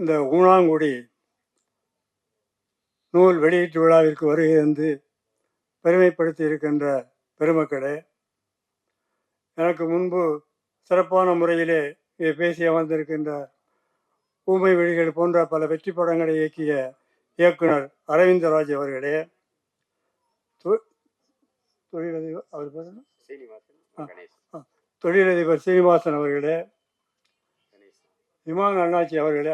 இந்த ஊனாங்குடி நூல் வெளியீட்டு விழாவிற்கு வருகை தந்து பெருமைப்படுத்தி இருக்கின்ற பெருமக்களே, எனக்கு முன்பு சிறப்பான முறையிலே பேசி அமர்ந்திருக்கின்ற ஊமை விழிகள் போன்ற பல வெற்றி படங்களை இயக்கிய இயக்குனர் அரவிந்தராஜ் அவர்களே, தொழிலதிபர் சீனிவாசன் அவர்களே, இமான் அண்ணாச்சி அவர்களே,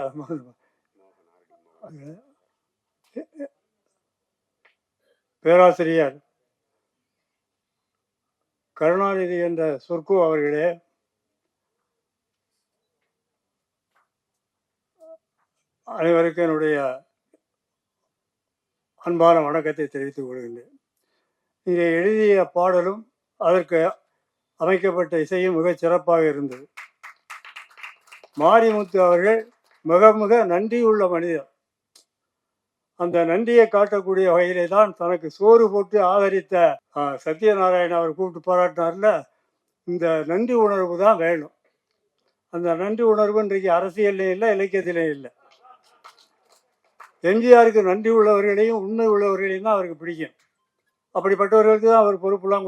பேராசிரியர் கருணாநிதி என்ற சொர்க்கு அவர்களே, அனைவருக்கும் என்னுடைய அன்பான வணக்கத்தை தெரிவித்துக் கொள்கின்றேன். இங்கே எழுதிய பாடலும் அதற்கு அமைக்கப்பட்ட இசையும் மிகச் சிறப்பாக இருந்தது. மாரிமுத்து அவர்கள் மிக மிக நன்றியுள்ள மனிதர். அந்த நன்றியை காட்டக்கூடிய வகையிலே தான் தனக்கு சோறு போட்டு ஆதரித்த சத்யநாராயண அவர் கூப்பிட்டு பாராட்டினார்ல, இந்த நன்றி உணர்வு தான் வேணும். அந்த நன்றி உணர்வு இன்றைக்கு அரசியலையும் இல்லை, இலக்கியத்திலையும் இல்லை. எம்ஜிஆருக்கு நன்றி உள்ளவர்களையும் உண்மை உள்ளவர்களையும் தான் அவருக்கு பிடிக்கும். அப்படிப்பட்டவர்களுக்கு தான் அவர் பொறுப்புலாம்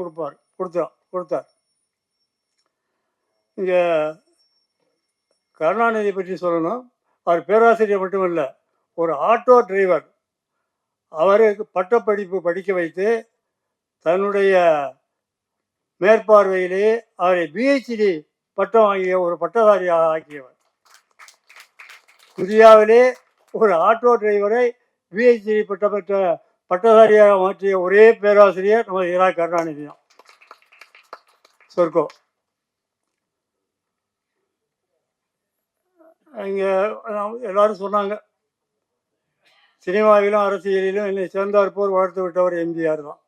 கொடுத்தார். இங்கே கருணாநிதி பற்றி சொல்லணும். அவர் பேராசிரியர் மட்டுமல்ல, ஒரு ஆட்டோ டிரைவர். அவருக்கு பட்டப்படிப்பு படிக்க வைத்து தன்னுடைய மேற்பார்வையிலே அவரை பிஹெச்டி பட்டம் வாங்கிய ஒரு பட்டதாரியாக ஆக்கியவர். இந்தியாவிலே ஒரு ஆட்டோ டிரைவரை பிஹெச்டி பட்டம் பெற்ற பட்டதாரியாக மாற்றிய ஒரே பேராசிரியர் நம்ம இரா கருணாநிதி தான். சொர்க்கோ. இங்கே எல்லாரும் சொன்னாங்க, சினிமாவிலும் அரசியலிலும் என்னை சேர்ந்தார் போர் வளர்த்து விட்டவர் எம்ஜிஆர் தான்.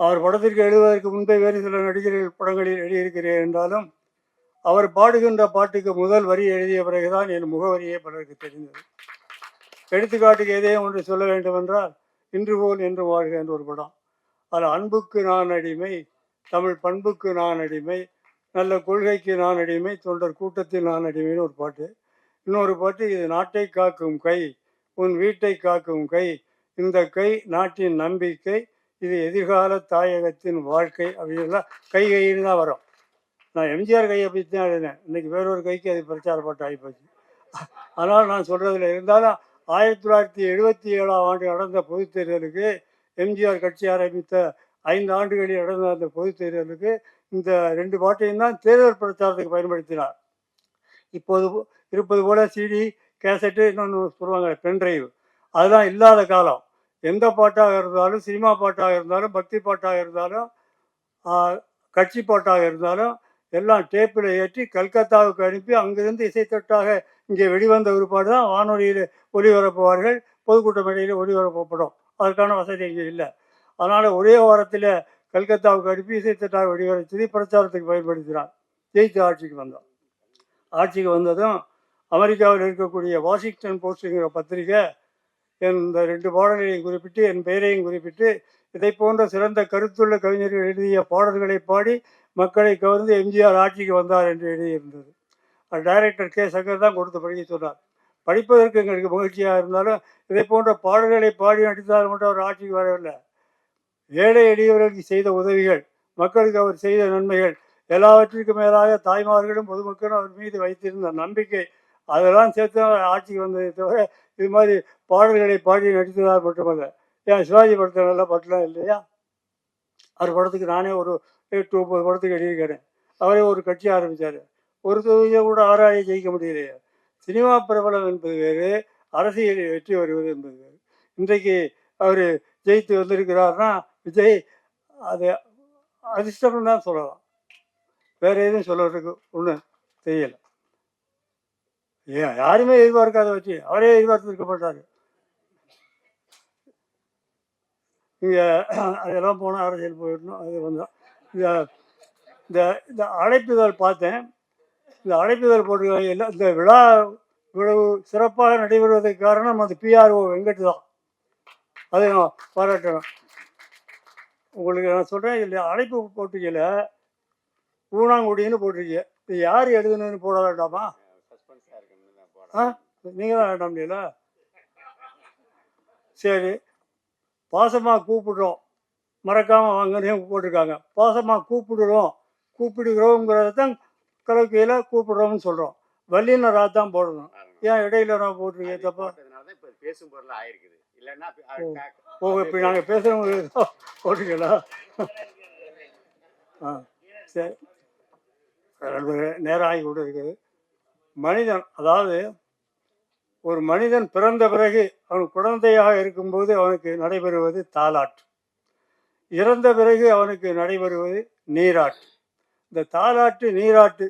அவர் படத்திற்கு எழுதுவதற்கு முன்பே வேறு சில நடிகர்கள் படங்களில் எழுதியிருக்கிறேன் என்றாலும் அவர் பாடுகின்ற பாட்டுக்கு முதல் வரி எழுதிய பிறகுதான் என் முகவரியே பலருக்கு தெரிந்தது. எடுத்துக்காட்டுக்கு எதையும் ஒன்று சொல்ல வேண்டும் என்றால், இன்று போல் என்று வாழ்க என்ற ஒரு படம். அதில் அன்புக்கு நான் அடிமை, தமிழ் பண்புக்கு நான் அடிமை, நல்ல கொள்கைக்கு நான் அடிமை, தொண்டர் கூட்டத்தில் நான் அடிமைன்னு ஒரு பாட்டு. இன்னொரு பாட்டு, இது நாட்டை காக்கும் கை, உன் வீட்டை காக்கும் கை, இந்த கை நாட்டின் நம்பிக்கை, இது எதிர்கால தாயகத்தின் வாழ்க்கை. அப்படின்லாம் கைன்னு தான் வரும். நான் எம்ஜிஆர் கையை பற்றி தான் எழுதினேன். இன்னைக்கு வேறொரு கைக்கு அது பிரச்சார பாட்டு ஆகிப்போச்சு. அதனால் நான் சொல்கிறதில்ல. இருந்தாலும் 1977ஆம் ஆண்டு நடந்த பொதுத் தேர்தலுக்கு, எம்ஜிஆர் கட்சி ஆரம்பித்த 5 ஆண்டுகளில் நடந்த அந்த பொதுத் தேர்தலுக்கு இந்த 2 பாட்டையும் தான் தேர்தல் பிரச்சாரத்துக்கு பயன்படுத்தினார். இப்போது இருப்பது போல சிடி, கேசட்டு, இன்னொன்று சொல்லுவாங்க பென்ட்ரைவ், அதெல்லாம் இல்லாத காலம். எந்த பாட்டாக இருந்தாலும், சினிமா பாட்டாக இருந்தாலும், பக்தி பாட்டாக இருந்தாலும், கட்சி பாட்டாக இருந்தாலும் எல்லாம் டேப்பில் ஏற்றி கல்கத்தாவுக்கு அனுப்பி அங்கிருந்து இசைத்தட்டாக இங்கே வெளிவந்த ஒருபாடு தான் வானொலியில் ஒளிபரப்புவார்கள், பொதுக்கூட்ட மேடையில் ஒளிபரப்பப்படும். அதற்கான வசதி இங்கே இல்லை. அதனால் ஒரே வாரத்தில் கல்கத்தாவுக்கு அனுப்பி இசைத்தட்டாக வெளிவரச்சது பிரச்சாரத்துக்கு பயன்படுத்தினார். ஜெயித்து ஆட்சிக்கு வந்தோம். ஆட்சிக்கு வந்ததும் அமெரிக்காவில் இருக்கக்கூடிய வாஷிங்டன் போஸ்ட்டுங்கிற பத்திரிகை இந்த 2 பாடல்களையும் குறிப்பிட்டு என் பெயரையும் குறிப்பிட்டு, இதை போன்ற சிறந்த கருத்துள்ள கவிஞர்கள் எழுதிய பாடல்களை பாடி மக்களை கவர்ந்து எம்ஜிஆர் ஆட்சிக்கு வந்தார் என்று எழுதியிருந்தது. அது டைரக்டர் கே சங்கர் தான் கொடுத்து படிக்க சொன்னார். படிப்பதற்கு எங்களுக்கு மகிழ்ச்சியாக இருந்தாலும் இதை போன்ற பாடல்களை பாடி நடித்தால் மட்டும் அவர் ஆட்சிக்கு வரவில்லை. ஏழை எளியவர்களுக்கு செய்த உதவிகள், மக்களுக்கு அவர் செய்த நன்மைகள், எல்லாவற்றிற்கும் மேலாக தாய்மார்களும் பொதுமக்களும் அவர் மீது வைத்திருந்த நம்பிக்கை, அதெல்லாம் சேர்த்து அவர் ஆட்சிக்கு வந்ததை தவிர இது மாதிரி பாடல்களை பாடி நடித்ததால் மட்டுமல்ல. ஏன் சிவாஜி படத்தில் நல்ல பாட்டுலாம் இல்லையா? அவர் படத்துக்கு நானே ஒரு 8-9 படத்துக்கு எழுதியிருக்கிறேன். அவரே ஒரு கட்சி ஆரம்பித்தார். ஒரு தொகுதியை கூட ஆராய ஜெயிக்க முடியலையே. சினிமா பிரபலம் என்பது வேறு, அரசியலில் வெற்றி வருவது என்பது வேறு. இன்றைக்கு அவர் ஜெயித்து வந்திருக்கிறார்னா விஜய் அது அதிர்ஷ்டம்னு தான் சொல்லலாம். வேற எதுவும் சொல்றதுக்கு ஒன்றும் தெரியலை. யாருமே எதிர்பார்க்காத வச்சு அவரே எதிர்பார்த்துருக்க மாட்டார். இங்கே அதெல்லாம் போனால் அரசியல் போயிடணும். அது வந்தோம். இந்த அழைப்புதல் பார்த்தேன். இந்த அழைப்புதல் போட்டு எல்லாம் இந்த விழா இவ்வளவு சிறப்பாக நடைபெறுவதற்கு காரணம் அந்த பிஆர்ஓ வெங்கட் தான். அதை நான் பாராட்டணும். உங்களுக்கு நான் சொல்கிறேன், இல்லை அழைப்பு போட்டிக்கல ஊனாங்குடின்னு போட்டிருக்கீங்க. இது யார் எழுதுனதுன்னு போட வேண்டாமா? நீங்கள் தான் வேண்டாம் இல்லையா? சரி, பாசமாக கூப்பிடுறோம், மறக்காமல் வாங்கன்னு போட்டிருக்காங்க. பாசமாக கூப்பிடுகிறோங்கிறத தான் கலக்கையில் கூப்பிடுறோம்னு சொல்கிறோம். வல்லினரா தான் போடணும். ஏன் இடையில நான் போட்டிருக்கேன் தப்பா? பேசும் பொருள் ஆயிருக்குது. இல்லைன்னா ஓ, இப்போ நாங்கள் பேசுகிறவங்க போட்டிருக்கலாம். சரி, நேரம் ஆகி கூட இருக்குது. மனிதன், அதாவது ஒரு மனிதன் பிறந்த பிறகு அவன் குழந்தையாக இருக்கும்போது அவனுக்கு நடைபெறுவது தாலாட்டு, இறந்த பிறகு அவனுக்கு நடைபெறுவது நீராட்டு. இந்த தாலாட்டு நீராட்டு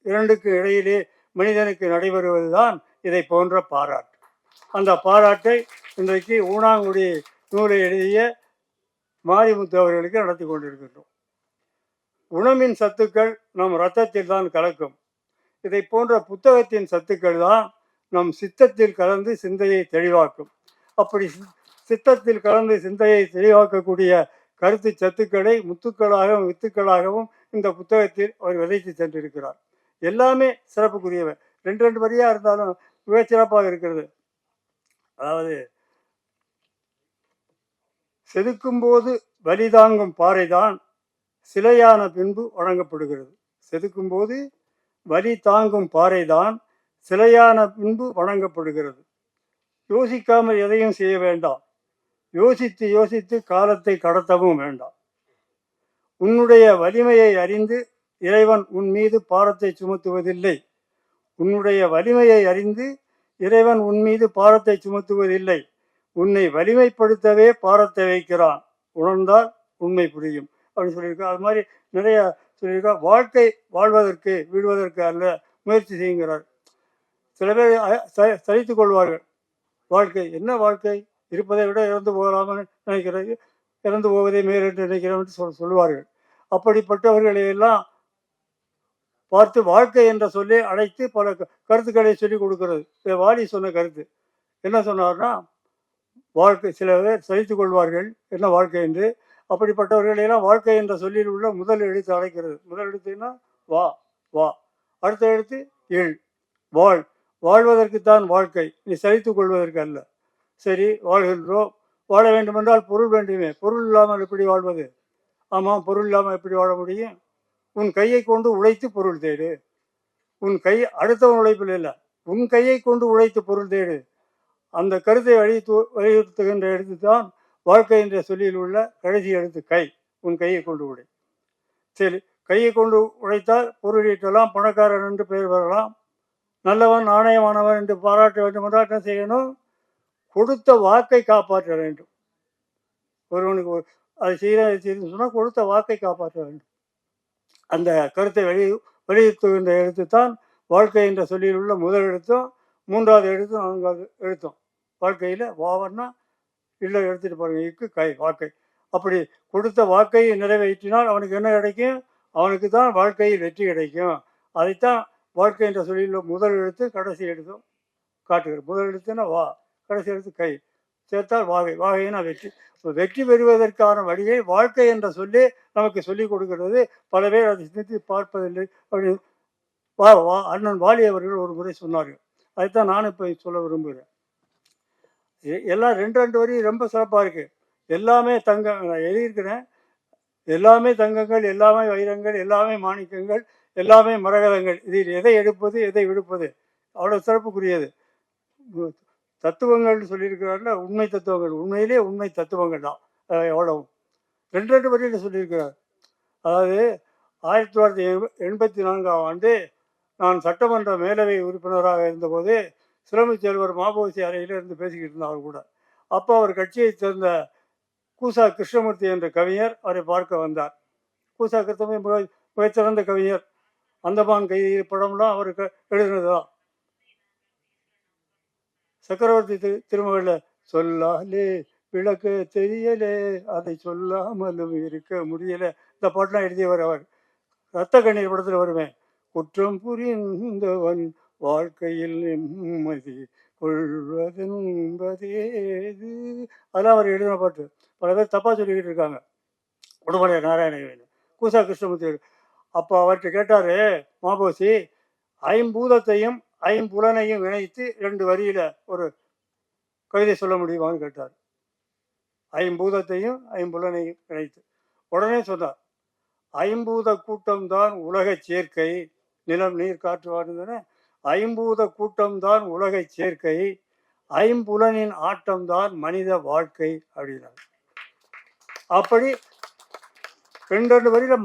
இரண்டுக்கு இடையிலே மனிதனுக்கு நடைபெறுவது தான் இதை போன்ற பாராட்டு. அந்த பாராட்டை இன்றைக்கு ஊனாங்குடி நூலை எழுதிய மாரிமுத்து அவர்களுக்கு நடத்தி கொண்டிருக்கின்றோம். உணவின் சத்துக்கள் நம் இரத்தத்தில் தான் கலக்கும். இதை போன்ற புத்தகத்தின் சத்துக்கள் தான் நம் சித்தத்தில் கலந்து சிந்தையை தெளிவாக்கும். அப்படி சித்தத்தில் கலந்து சிந்தையை தெளிவாக்கக்கூடிய கருத்து சத்துக்களை முத்துக்களாகவும் வித்துக்களாகவும் இந்த புத்தகத்தில் அவர் விதைத்து சென்றிருக்கிறார். எல்லாமே சிறப்புக்குரியவை. ரெண்டு வரியா இருந்தாலும் மிக சிறப்பாக இருக்கிறது. அதாவது, செதுக்கும் போது வலி தாங்கும் பாறைதான் சிலையான பின்பு வணங்கப்படுகிறது. செதுக்கும் போது வலி தாங்கும் பாறைதான் சிலையான பின்பு வணங்கப்படுகிறது. யோசிக்காமல் எதையும் செய்ய வேண்டாம். யோசித்து யோசித்து காலத்தை கடத்தவும் வேண்டாம். உன்னுடைய வலிமையை அறிந்து இறைவன் உன் மீது பாரத்தை சுமத்துவதில்லை. உன்னுடைய வலிமையை அறிந்து இறைவன் உன் மீது பாரத்தை சுமத்துவதில்லை. உன்னை வலிமைப்படுத்தவே பாரத்தை வைக்கிறான். உணர்ந்தால் உண்மை புரியும் அப்படின்னு சொல்லியிருக்கா. அது மாதிரி நிறைய சொல்லியிருக்கா. வாழ்க்கை வாழ்வதற்கு வீழ்வதற்கு அல்ல, முயற்சி செய்கிறார். சில பேர் சலித்து கொள்வார்கள். வாழ்க்கை என்ன வாழ்க்கை, இருப்பதை விட இறந்து போகலாம்னு நினைக்கிறது, இறந்து போவதை மேல் என்று நினைக்கிறோம் என்று சொல்லுவார்கள். அப்படிப்பட்டவர்களை எல்லாம் பார்த்து வாழ்க்கை என்ற சொல்லி அழைத்து பல கருத்துக்களை சொல்லிக் கொடுக்கிறது. வாலி சொன்ன கருத்து என்ன சொன்னார்னா, வாழ்க்கை சில பேர் சலித்து கொள்வார்கள் என்ன வாழ்க்கை என்று. அப்படிப்பட்டவர்களையெல்லாம் வாழ்க்கை என்ற சொல்லில் உள்ள முதல் எழுத்து அழைக்கிறது. முதல் எழுத்துன்னா வா வா, அடுத்த எழுத்து இழ், வாழ். வாழ்வதற்குத்தான் வாழ்க்கை, நீ சலித்து கொள்வதற்கு அல்ல. சரி, வாழ்கின்றோம். வாழ வேண்டுமென்றால் பொருள் வேண்டுமே. பொருள் இல்லாமல் எப்படி வாழ்வது? ஆமாம், பொருள் இல்லாமல் எப்படி வாழ முடியும்? உன் கையை கொண்டு உழைத்து பொருள் தேடு. உன் கை அடுத்தவன் உழைப்பில் இல்லை, உன் கையை கொண்டு உழைத்து பொருள் தேடு. அந்த கருத்தை வலியுறுத்துகின்ற எழுத்து தான் வாழ்க்கை என்ற சொல்லில் உள்ள கடைசி எழுத்து கை. உன் கையை கொண்டு உழை. சரி, கையை கொண்டு உழைத்தால் பொருள் ஈட்டலாம், பணக்காரன் என்று பெயர் வரலாம், நல்லவன் நாணயமானவன் என்று பாராட்ட வேண்டும் என்றால் என்ன செய்யணும்? கொடுத்த வாக்கை காப்பாற்ற வேண்டும். ஒருவனுக்கு அதை செய்யணும்னு சொன்னால் கொடுத்த வாக்கை காப்பாற்ற வேண்டும். அந்த கருத்தை வலியுறுத்துகின்ற எழுத்து தான் வாழ்க்கை என்ற சொல்லில் உள்ள முதல் எழுத்தும் மூன்றாவது எழுத்தும் நான்காவது எழுத்தும். வாழ்க்கையில் வாவன்னா இல்லை எடுத்துட்டு பாருங்க, இக்கு கை வாக்கை. அப்படி கொடுத்த வாக்கை நிறைவேற்றினால் அவனுக்கு என்ன கிடைக்கும்? அவனுக்கு தான் வாழ்க்கையில் வெற்றி கிடைக்கும். அதைத்தான் வாழ்க்கை என்ற சொல்லில் முதல் எழுத்து கடைசி எழுத்தும் காட்டுகிறது. முதல் எழுத்துன்னா வா, கடைசி எழுத்து கை, சேர்த்தால் வாகை. வாகைன்னா வெற்றி. வெற்றி பெறுவதற்கான வழியை வாழ்க்கை என்ற சொல்லி நமக்கு சொல்லிக் கொடுக்கிறது. பல பேர் அதை சிந்தித்து பார்ப்பதில்லை. அப்படி அண்ணன் வாலி அவர்கள் ஒரு முறை சொன்னார்கள். அதைத்தான் நானும் இப்போ சொல்ல விரும்புகிறேன். எல்லாம் ரெண்டு வரி ரொம்ப சிறப்பாக இருக்கு. எல்லாமே தங்கம், நான் எழுதியிருக்கிறேன். எல்லாமே தங்கங்கள், எல்லாமே வைரங்கள், எல்லாமே மாணிக்கங்கள், எல்லாமே மரகதங்கள். இதில் எதை எடுப்பது எதை விடுப்பது, அவ்வளோ சிறப்புக்குரியது. தத்துவங்கள்னு சொல்லியிருக்கிறாருல, உண்மை தத்துவங்கள். உண்மையிலே உண்மை தத்துவங்கள் தான் எவ்வளவு. ரெண்டு வரியில் சொல்லியிருக்கிறார். அதாவது 1984ஆம் ஆண்டு நான் சட்டமன்ற மேலவை உறுப்பினராக இருந்தபோது சிலம்பு செல்வர் மாபோசி அறையில் இருந்து பேசிக்கிட்டு இருந்தார் கூட. அப்போ அவர் கட்சியைச் சேர்ந்த கூசா கிருஷ்ணமூர்த்தி என்ற கவிஞர் அவரை பார்க்க வந்தார். கூசா கிருஷ்ணமூர்த்தி மிகச்சிறந்த கவிஞர். அந்தமான் கைதி படம்லாம் அவருக்கு எழுதினதுதான். சக்கரவர்த்தி திருமகளில் சொல்லாலே விளக்கு தெரியலே, அதை சொல்லாமலும் இருக்க முடியல, இந்த பாட்டெலாம் எழுதியவர் அவர். ரத்த கண்ணீர் படத்தில் வருவேன். குற்றம் புரிந்தவன் வாழ்க்கையில் நிம்மதி கொள்வதென்பதேது, அதெல்லாம் அவர் எழுதின பாட்டு. பல பேர் தப்பாக சொல்லிக்கிட்டு இருக்காங்க. உடுமலை நாராயணன், கூசா கிருஷ்ணமூர்த்தி. அப்போ அவர்கிட்ட கேட்டார் மாபோசி, ஐம்பூதத்தையும் ஐம்புலனையும் இணைத்து 2 வரியில ஒரு கவிதை சொல்ல முடியுமான்னு கேட்டார். ஐம்பூதத்தையும் ஐம்புலனையும் இணைத்து. உடனே சொன்னார், ஐம்பூத கூட்டம்தான் உலகச் சேர்க்கை. நிலம், நீர், காற்று, வாருந்தன. ஐம்பூத கூட்டம்தான் உலகச் சேர்க்கை. ஐம்புலனின் ஆட்டம்தான் மனித வாழ்க்கை அப்படின்னார். அப்படி 2 வரியில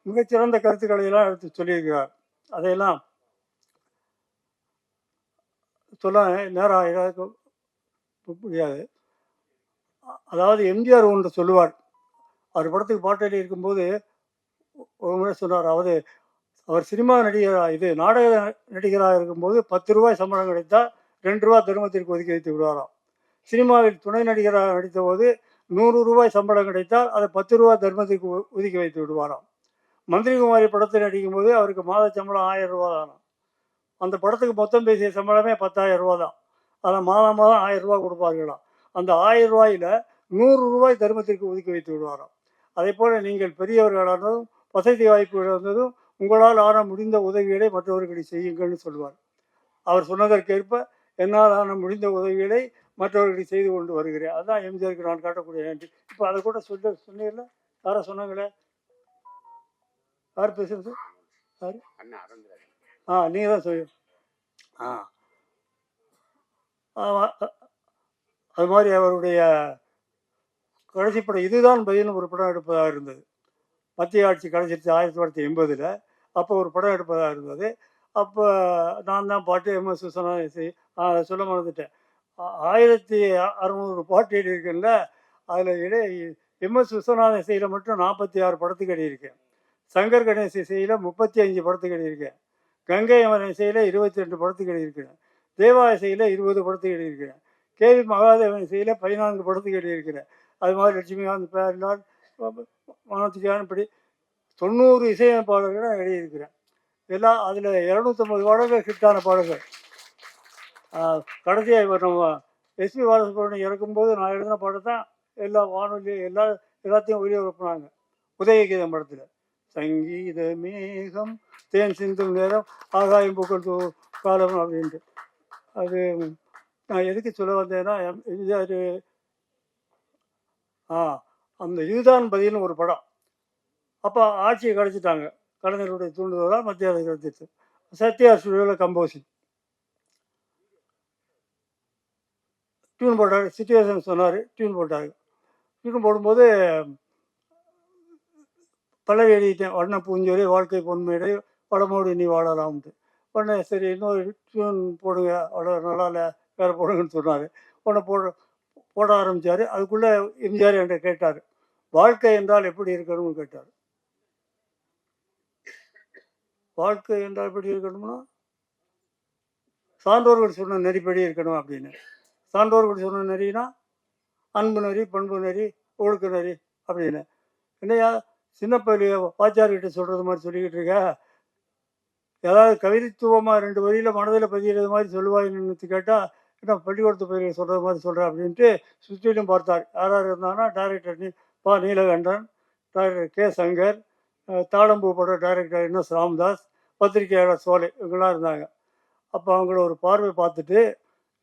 மிகச்சிறந்த கருத்துக்களை எல்லாம் எடுத்து சொல்லியிருக்கிறார். அதையெல்லாம் சொல்ல நேரம் எல்லாருக்கும் முடியாது. அதாவது எம்ஜிஆர் ஒன்று சொல்லுவார். அவர் படத்துக்கு பாட்டு எழுதி இருக்கும்போது ஒரு முறை சொன்னார். அவர் சினிமா நடிகராக நாடக நடிகராக இருக்கும்போது 10 ரூபாய் சம்பளம் கிடைத்தால் 2 ரூபா தர்மத்திற்கு ஒதுக்கி வைத்து விடுவாராம். சினிமாவில் துணை நடிகராக நடித்த போது 100 ரூபாய் சம்பளம் கிடைத்தால் அதை 10 ரூபா தர்மத்திற்கு ஒதுக்கி வைத்து விடுவாராம். மந்திரிகுமாரி படத்தில் நடிக்கும் போது அவருக்கு மாத சம்பளம் 1000 ரூபா தானாம். அந்த படத்துக்கு மொத்தம் பேசிய சம்பளமே 10,000 ரூபா தான். அதில் மாதம் 1000 ரூபா கொடுப்பார்களாம். அந்த 1000 ரூபாயில் 100 ரூபாய் தர்மத்திற்கு ஒதுக்கி வைத்து விடுவாராம். அதே போல் நீங்கள் பெரியவர்களானதும் வசதி வாய்ப்புகள் இருந்ததும் உங்களால் ஆன முடிந்த உதவிகளை மற்றவர்களை செய்யுங்கள்னு சொல்லுவார். அவர் சொன்னதற்கேற்ப என்னால் ஆன முடிந்த உதவிகளை மற்றவர்களை செய்து கொண்டு வருகிறேன். அதுதான் எம்ஜிஆருக்கு நான் காட்டக்கூடிய நன்றி. இப்போ அதை கூட சொன்னீங்கல்ல, யாரை சொன்னாங்களே, யார் பேசுறது? யார்? நீங்கள் தான் சொல்லு. அது மாதிரி அவருடைய கடைசி படம் இதுதான் பதில்னு ஒரு படம் எடுப்பதாக இருந்தது. மத்திய ஆட்சி கடைசிச்சு 1980. அப்போ ஒரு படம் எடுப்பதாக இருந்தது. அப்போ நான் தான் பாட்டு, MS விஸ்வநாதன் இசை. சொல்ல மறந்துட்டேன். 1600 பாட்டு எழுதியிருக்கேன்ல, அதில் MS விஸ்வநாதன் இசையில் மட்டும் 46 படத்துக்கு எழுதியிருக்கேன். சங்கர் கணேஷ் இசையில் 35 படத்துக்கு எழுதியிருக்கேன். கங்கை அமரன் இசையில் 22 படத்துக்கு எழுதியிருக்கிறேன். தேவா இசையில் 20 படத்துக்கு எழுதியிருக்கிறேன். KV மகாதேவன் இசையில் 14 படத்துக்கு எழுதியிருக்கிறேன். அது மாதிரி லட்சுமிகாந்த், பேரலால், மனோஜ்கான், இப்படி 90 இசையமைப்பாளர்களை எழுதியிருக்கிறேன். எல்லாம் அதில் 250 பாடல்கள் ஹிட்டான பாடல்கள். கடைசியாக இப்போ நம்ம SP பாலசுப்ரமணியம் இறக்கும்போது நான் எழுதின பாடம் தான் எல்லா வானொலி எல்லாத்தையும் ஒளிபரப்புனாங்க. உதயகீதம் படத்தில் சங்கீத மேகம் தேன் சிந்தும் நேரம் ஆகாயம் பூக்கள் காலம் அப்படின்ட்டு. அது நான் எதுக்கு சொல்ல வந்தேன்னா, எம்ஜிஆர் அந்த இதுதான் பதில்னு ஒரு படம். அப்போ ஆட்சியை கழிச்சிட்டாங்க. கலைஞருடைய தூண்டுதலால் மத்திய அரசு கழிச்சிச்சு. சத்யா ஸ்டுடியோவில் கம்போசிங் டியூன் போட்டார். சிச்சுவேஷன் சொன்னார், டியூன் போட்டார். டியூன் போடும்போது பல்லவி எழுதிட்டேன். வண்ண பூஞ்சோரி வாழ்க்கை பொன்மையிலே படமோடு நீ வாழலாம்ட்டு. உடனே சரி இன்னொரு டியூன் போடுங்க, அவ்வளோ நல்லா இல்லை, வேறு போடுங்கன்னு சொன்னார். உடனே போட ஆரம்பித்தார். அதுக்குள்ளே எம்ஜிஆர் என்கிட்ட கேட்டார், வாழ்க்கை என்றால் எப்படி இருக்கணும்னு கேட்டார். வாழ்க்கை என்றால் எப்படி இருக்கணும்னா, சான்றோர்கள் சொன்ன நெறிப்படி இருக்கணும் அப்படின்னு. சான்றோர்கள் சொன்ன நெறினா அன்பு நெறி, பண்பு நெறி, ஒழுக்க நெறி அப்படின்னு. என்னையா சின்ன பள்ளிய வாத்தியார்கிட்ட சொல்கிறது மாதிரி சொல்லிக்கிட்டு இருக்க, ஏதாவது கவிதைத்துவமாக 2 வரியில் மனதில் பதிகிறது மாதிரி சொல்லுவாயின்னு கேட்டால், என்ன பள்ளிக்கூடத்து பயிர்கள் சொல்கிறது மாதிரி சொல்கிறேன் அப்படின்ட்டு சுற்றிலும் பார்த்தார். யார் யார் இருந்தாங்கன்னா, director Neelakantan, director K. Shankar, Thaalampoo பட டைரக்டர் NS ராமதாஸ், பத்திரிகையாளர் சோலை, இவங்களாம் இருந்தாங்க. அப்போ அவங்கள ஒரு பார்வை பார்த்துட்டு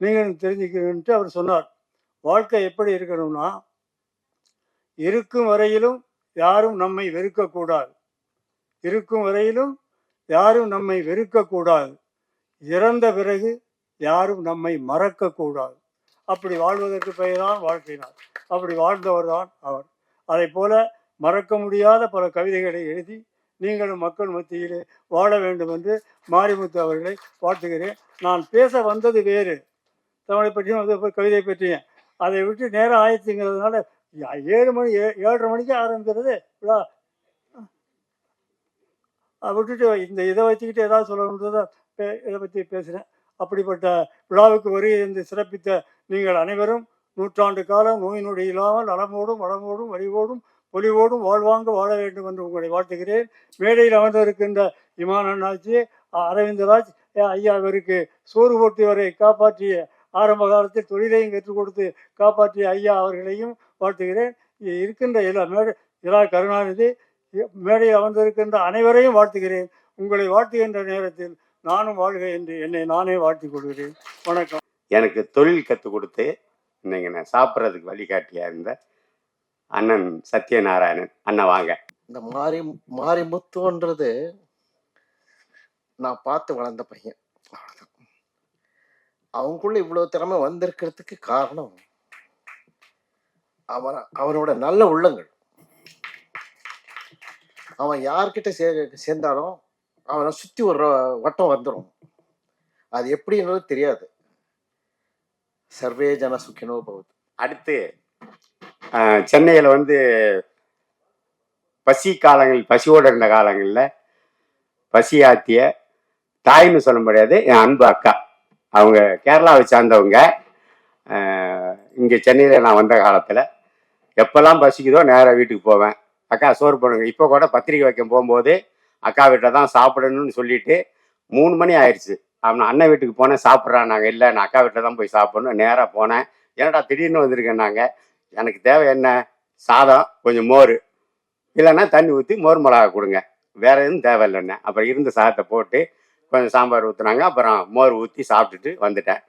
நீங்களும் தெரிஞ்சுக்கணுன்ட்டு அவர் சொன்னார், வாழ்க்கை எப்படி இருக்கணும்னா, இருக்கும் வரையிலும் யாரும் நம்மை வெறுக்கக்கூடாது. இருக்கும் வரையிலும் யாரும் நம்மை வெறுக்கக்கூடாது. இறந்த பிறகு யாரும் நம்மை மறக்கக்கூடாது. அப்படி வாழ்வதற்கு பெயர்தான் வாழ்க்கையினார். அப்படி வாழ்ந்தவர் தான் அவர். அதை போல மறக்க முடியாத பல கவிதைகளை எழுதி நீங்களும் மக்கள் மத்தியிலே வாழ வேண்டும் என்று மாரிமுத்து அவர்களை வாழ்த்துகிறேன். நான் பேச வந்தது வேறு, தமிழை பற்றியும் கவிதை பற்றியும். அதை விட்டு நேரம் ஆயிடுச்சுங்கிறதுனால 7:30 மணிக்கு ஆரம்பிக்கிறது விழா. விட்டுட்டு இதை வச்சுக்கிட்டு ஏதாவது சொல்லணுன்றதை இதை பற்றி பேசுகிறேன். அப்படிப்பட்ட விழாவுக்கு வருகை சிறப்பித்த நீங்கள் அனைவரும் 100 ஆண்டு காலம் நோய் நொடி இல்லாமல் நலமோடும் வளமோடும் வலிவோடும் பொலிவோடும் வாழ்வாங்க வாழ வேண்டும் என்று உங்களை வாழ்த்துகிறேன். மேடையில் அமர்ந்திருக்கின்ற இமான் அண்ணாச்சி, அரவிந்தராஜ் ஐயா, அவருக்கு சோறு போட்டு வரை காப்பாற்றிய, ஆரம்ப காலத்தில் தொழிலையும் கற்றுக் கொடுத்து காப்பாற்றிய ஐயா அவர்களையும் வாழ்த்துகிறேன். இருக்கின்ற எல்லா கருணாநிதி, மேடையில் அமர்ந்திருக்கின்ற அனைவரையும் வாழ்த்துகிறேன். உங்களை வாழ்த்துகின்ற நேரத்தில் நானும் வாழ்க என்று என்னை நானே வாழ்த்திக் கொள்கிறேன். வணக்கம். எனக்கு தொழில் கற்றுக் கொடுத்து இன்னைக்கு நான் சாப்பிட்றதுக்கு வழிகாட்டியா இருந்த அண்ணன் சத்யநாராயணன் அண்ணன் வாங்க. இந்த மாரிமுத்துன்றது நான் பார்த்து வளர்ந்த பையன். அவ்வளவுதான். அவங்களுக்குள்ள இவ்வளவு திறமை வந்திருக்கிறதுக்கு காரணம் அவனோட நல்ல உள்ளங்கள். அவன் யார்கிட்ட சேர்ந்தாலும் அவனை சுத்தி ஒரு வட்டம் வந்துடும். அது எப்படின்றது தெரியாது. சர்வே ஜன சுக்கினோ பவது. அடுத்து சென்னையில் வந்து பசியோடு இருந்த காலங்களில் பசி ஆத்திய தாய்னு சொல்ல முடியாது, என் அன்பு அக்கா. அவங்க கேரளாவை சார்ந்தவங்க. இங்கே சென்னையில் நான் வந்த காலத்தில் எப்போல்லாம் பசிக்குதோ நேராக வீட்டுக்கு போவேன். அக்கா சோறு போடுங்க. இப்போ கூட பத்திரிக்கை வைக்க போகும்போது அக்கா வீட்டில் தான் சாப்பிடணும்னு சொல்லிட்டு 3 மணி ஆயிடுச்சு. அவன் அண்ணன் வீட்டுக்கு போனேன், சாப்பிட்றான். நாங்கள் இல்லை, நான் அக்கா வீட்டில் தான் போய் சாப்பிடணும். நேராக போனேன். ஏன்னாடா திடீர்னு வந்திருக்கேன். நாங்கள் எனக்கு தேவை என்ன, சாதம், கொஞ்சம் மோர், இல்லைன்னா தண்ணி ஊற்றி மோர் மிளகா கொடுங்க, வேற எதுவும் தேவையில்லைண்ணே. அப்புறம் இருந்த சாதத்தை போட்டு கொஞ்சம் சாம்பார் ஊற்றுனாங்க. அப்புறம் மோர் ஊற்றி சாப்பிட்டுட்டு வந்துட்டேன்.